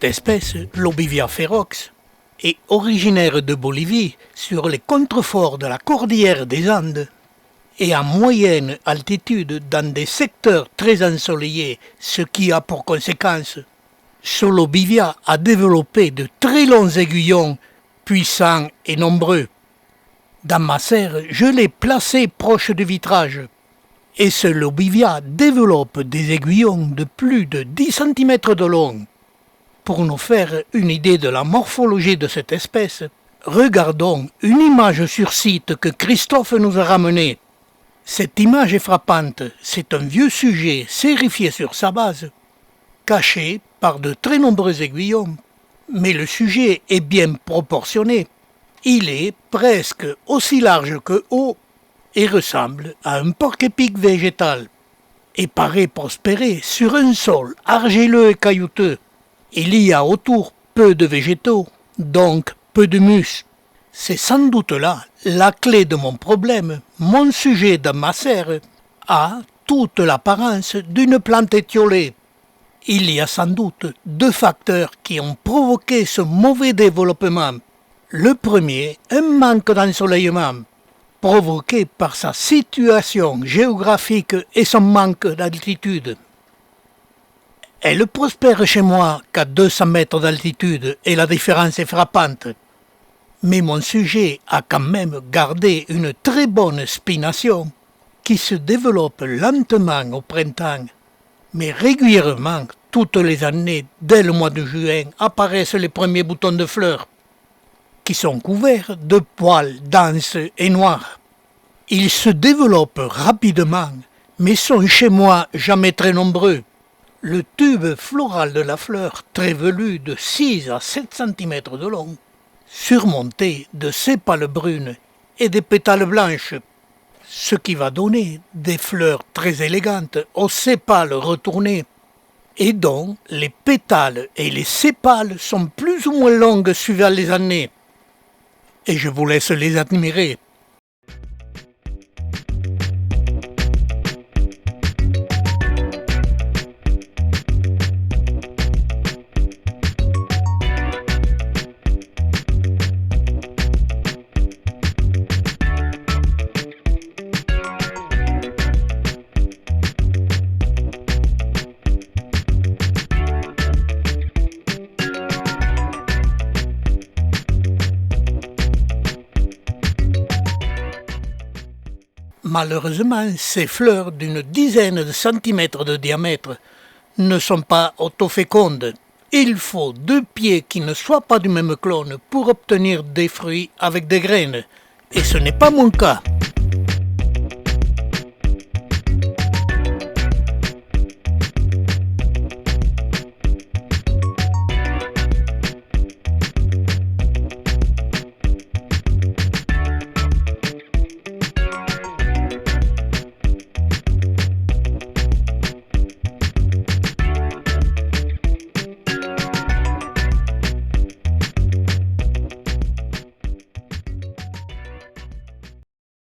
Cette espèce, l'Obivia ferox, est originaire de Bolivie sur les contreforts de la cordillère des Andes et à moyenne altitude dans des secteurs très ensoleillés, ce qui a pour conséquence que l'Obivia a développé de très longs aiguillons puissants et nombreux. Dans ma serre, je l'ai placé proche du vitrage et ce Lobivia développe des aiguillons de plus de 10 cm de long. Pour nous faire une idée de la morphologie de cette espèce, regardons une image sur site que Christophe nous a ramenée. Cette image est frappante, c'est un vieux sujet sérifié sur sa base, caché par de très nombreux aiguillons, mais le sujet est bien proportionné. Il est presque aussi large que haut et ressemble à un porc-épic végétal et paraît prospérer sur un sol argileux et caillouteux. Il y a autour peu de végétaux, donc peu d'humus. C'est sans doute là la clé de mon problème. Mon sujet de ma serre a toute l'apparence d'une plante étiolée. Il y a sans doute deux facteurs qui ont provoqué ce mauvais développement. Le premier, un manque d'ensoleillement, provoqué par sa situation géographique et son manque d'altitude. Elle prospère chez moi qu'à 200 mètres d'altitude et la différence est frappante. Mais mon sujet a quand même gardé une très bonne spination qui se développe lentement au printemps, mais régulièrement, toutes les années, dès le mois de juin, apparaissent les premiers boutons de fleurs, qui sont couverts de poils denses et noirs. Ils se développent rapidement, mais sont chez moi jamais très nombreux. Le tube floral de la fleur, très velu de 6 à 7 cm de long, surmonté de sépales brunes et des pétales blanches, ce qui va donner des fleurs très élégantes aux sépales retournés, et dont les pétales et les sépales sont plus ou moins longues suivant les années. Et je vous laisse les admirer. Malheureusement, ces fleurs d'une dizaine de centimètres de diamètre ne sont pas autofécondes. Il faut 2 pieds qui ne soient pas du même clone pour obtenir des fruits avec des graines. Et ce n'est pas mon cas.